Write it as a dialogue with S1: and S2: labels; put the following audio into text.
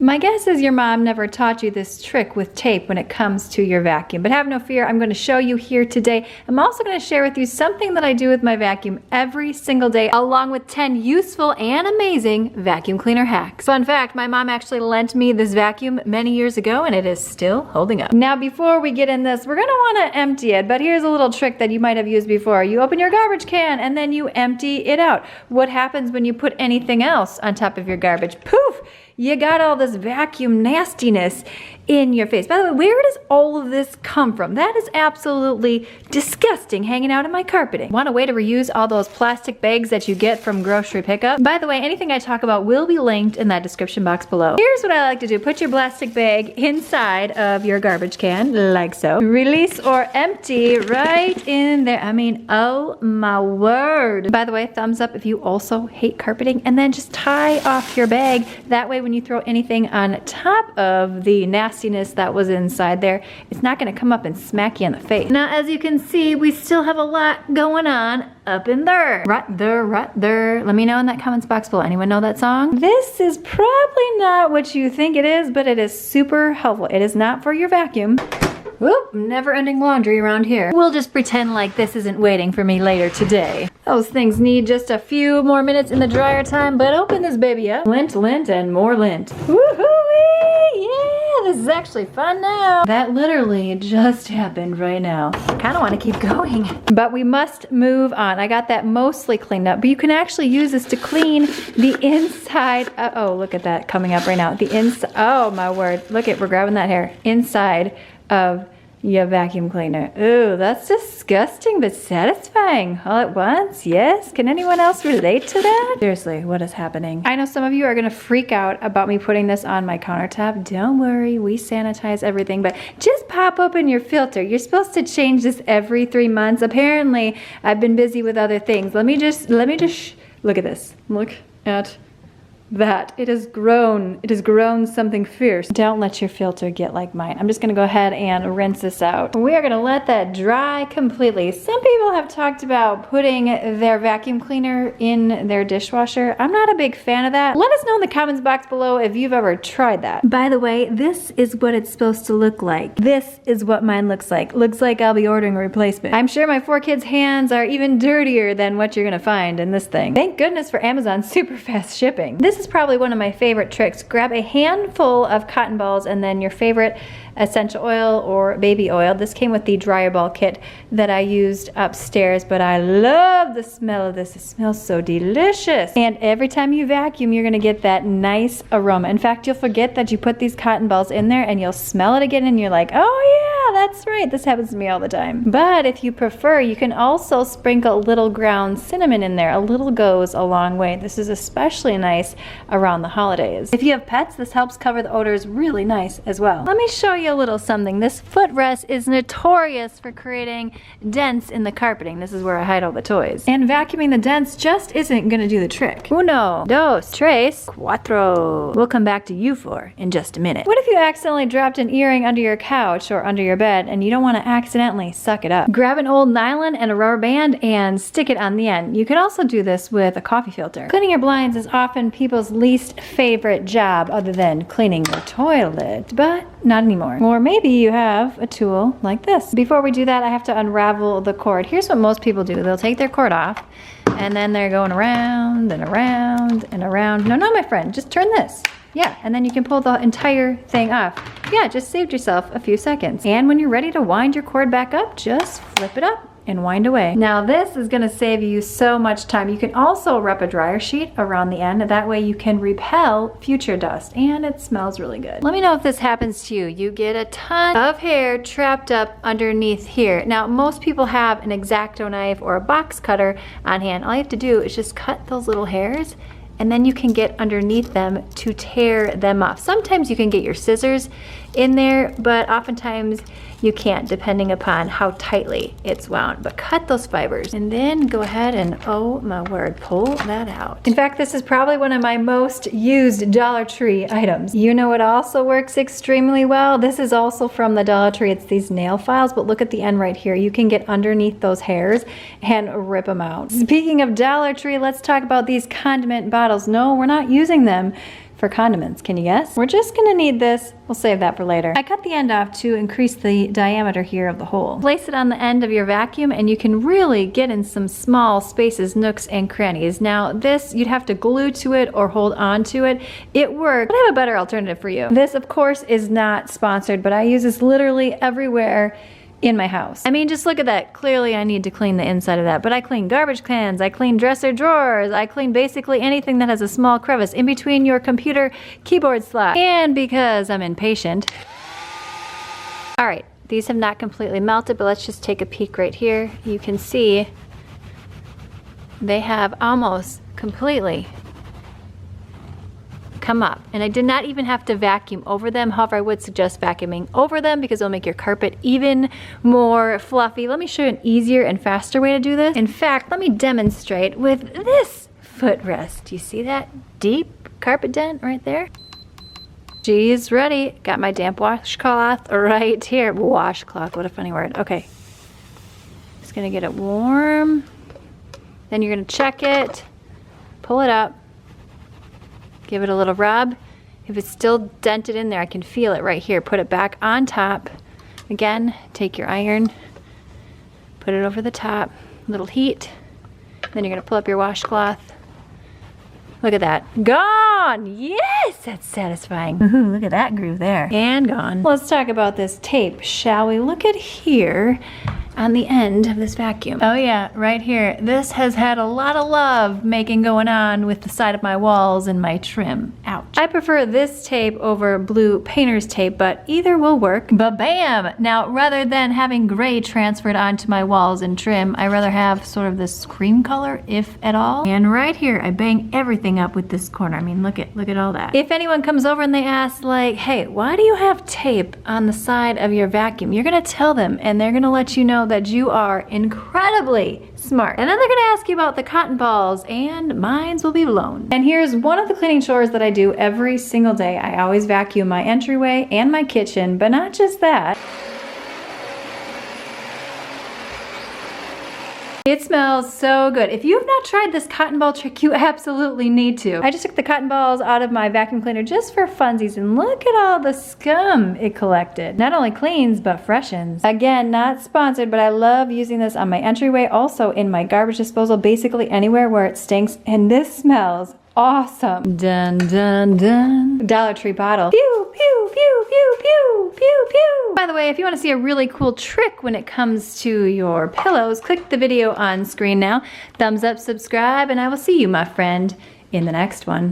S1: My guess is your mom never taught you this trick with tape when it comes to your vacuum, but have no fear, I'm going to show you here today. I'm also going to share with you something that I do with my vacuum every single day, along with 10 useful and amazing vacuum cleaner hacks. Fun fact, my mom actually lent me this vacuum many years ago and it is still holding up. Now before we get in this, we're going to want to empty it, but here's a little trick that you might have used before. You open your garbage can and then you empty it out. What happens when you put anything else on top of your garbage? Poof! You got all this vacuum nastiness in your face. By the way, where does all of this come from? That is absolutely disgusting hanging out in my carpeting. Want a way to reuse all those plastic bags that you get from grocery pickup? By the way, anything I talk about will be linked in that description box below. Here's what I like to do. Put your plastic bag inside of your garbage can, like so. Release or empty right in there. I mean, oh my word. By the way, thumbs up if you also hate carpeting, and then just tie off your bag. That way when you throw anything on top of the nastiness that was inside there, it's not going to come up and smack you in the face. Now, as you can see, we still have a lot going on up in there. Right there, right there. Let me know in that comments box below. Anyone know that song? This is probably not what you think it is, but it is super helpful. It is not for your vacuum. Whoop, never-ending laundry around here. We'll just pretend like this isn't waiting for me later today. Those things need just a few more minutes in the dryer time, but open this baby up. Lint, lint, and more lint. Woohoo! Yeah, this is actually fun now. That literally just happened right now. Kind of want to keep going, but we must move on. I got that mostly cleaned up, but you can actually use this to clean the inside. Oh, look at that coming up right now. The inside. Oh my word! Look at, we're grabbing that hair inside of your vacuum cleaner. Ooh, that's disgusting but satisfying all at once. Yes? Can anyone else relate to that? Seriously, what is happening? I know some of you are gonna freak out about me putting this on my countertop. Don't worry, we sanitize everything, but just pop open your filter. You're supposed to change this every 3 months. Apparently, I've been busy with other things. Let me just look at this. Look at that. It has grown something fierce. Don't let your filter get like mine. I'm just gonna go ahead and rinse this out. We are gonna let that dry completely. Some people have talked about putting their vacuum cleaner in their dishwasher. I'm not a big fan of that. Let us know in the comments box below if you've ever tried that. By the way, this is what it's supposed to look like. This is what mine looks like. Looks like I'll be ordering a replacement. I'm sure my 4 kids' hands are even dirtier than what you're gonna find in this thing. Thank goodness for Amazon super fast shipping. This is probably one of my favorite tricks. Grab a handful of cotton balls and then your favorite essential oil or baby oil. This came with the dryer ball kit that I used upstairs, but I love the smell of this. It smells so delicious. And every time you vacuum, you're gonna get that nice aroma. In fact, you'll forget that you put these cotton balls in there and you'll smell it again and you're like, oh yeah, that's right. This happens to me all the time. But if you prefer, you can also sprinkle a little ground cinnamon in there. A little goes a long way. This is especially nice around the holidays. If you have pets, this helps cover the odors really nice as well. Let me show you a little something. This footrest is notorious for creating dents in the carpeting. This is where I hide all the toys. And vacuuming the dents just isn't gonna do the trick. Uno, dos, tres, cuatro. We'll come back to you four in just a minute. What if you accidentally dropped an earring under your couch or under your bed and you don't want to accidentally suck it up? Grab an old nylon and a rubber band and stick it on the end. You can also do this with a coffee filter. Cleaning your blinds is often people's least favorite job other than cleaning your toilet, but not anymore. Or maybe you have a tool like this. Before we do that, I have to unravel the cord. Here's what most people do. They'll take their cord off and then they're going around and around and around. No, my friend, just turn this. Yeah, and then you can pull the entire thing off. Yeah, just saved yourself a few seconds. And when you're ready to wind your cord back up, just flip it up and wind away. Now this is gonna save you so much time. You can also wrap a dryer sheet around the end. That way you can repel future dust and it smells really good. Let me know if this happens to you. You get a ton of hair trapped up underneath here. Now most people have an X-Acto knife or a box cutter on hand. All you have to do is just cut those little hairs and then you can get underneath them to tear them off. Sometimes you can get your scissors in there, but oftentimes you can't, depending upon how tightly it's wound. But cut those fibers and then go ahead and, oh my word, pull that out. In fact, this is probably one of my most used Dollar Tree items. You know what also works extremely well? This is also from the Dollar Tree. It's these nail files, but look at the end right here. You can get underneath those hairs and rip them out. Speaking of Dollar Tree, let's talk about these condiment bottles. No, we're not using them for condiments. Can you guess? We're just gonna need this. We'll save that for later. I cut the end off to increase the diameter here of the hole. Place it on the end of your vacuum and you can really get in some small spaces, nooks and crannies. Now this, you'd have to glue to it or hold on to it. It worked, but I have a better alternative for you. This, of course, is not sponsored, but I use this literally everywhere in my house. I mean, just look at that. Clearly I need to clean the inside of that, but I clean garbage cans, I clean dresser drawers, I clean basically anything that has a small crevice in between your computer keyboard slot. And because I'm impatient. All right, these have not completely melted, but let's just take a peek right here. You can see they have almost completely come up, and I did not even have to vacuum over them. However, I would suggest vacuuming over them because it'll make your carpet even more fluffy. Let me show you an easier and faster way to do this. In fact, let me demonstrate with this footrest. Do you see that deep carpet dent right there? She's ready. Got my damp washcloth right here. Washcloth, what a funny word. Okay, just gonna get it warm. Then you're gonna check it, pull it up, give it a little rub. If it's still dented in there, I can feel it right here. Put it back on top. Again, take your iron, put it over the top, little heat. Then you're gonna pull up your washcloth. Look at that, gone! Yes, that's satisfying. Ooh, look at that groove there. And gone. Let's talk about this tape, shall we? Look at here on the end of this vacuum. Oh yeah, right here. This has had a lot of love making going on with the side of my walls and my trim. Ouch. I prefer this tape over blue painter's tape, but either will work. But bam! Now, rather than having gray transferred onto my walls and trim, I rather have sort of this cream color, if at all. And right here, I bang everything up with this corner. I mean, look at all that. If anyone comes over and they ask like, hey, why do you have tape on the side of your vacuum? You're gonna tell them, and they're gonna let you know that you are incredibly smart. And then they're gonna ask you about the cotton balls, and minds will be blown. And here's one of the cleaning chores that I do every single day. I always vacuum my entryway and my kitchen, but not just that. It smells so good. If you have not tried this cotton ball trick, you absolutely need to. I just took the cotton balls out of my vacuum cleaner just for funsies, and look at all the scum it collected. Not only cleans, but freshens. Again, not sponsored, but I love using this on my entryway, also in my garbage disposal, basically anywhere where it stinks, and this smells awesome. Dun, dun, dun. Dollar Tree bottle. Pew, pew, pew, pew, pew, pew, pew. By the way, if you want to see a really cool trick when it comes to your pillows, click the video on screen now. Thumbs up, subscribe, and I will see you, my friend, in the next one.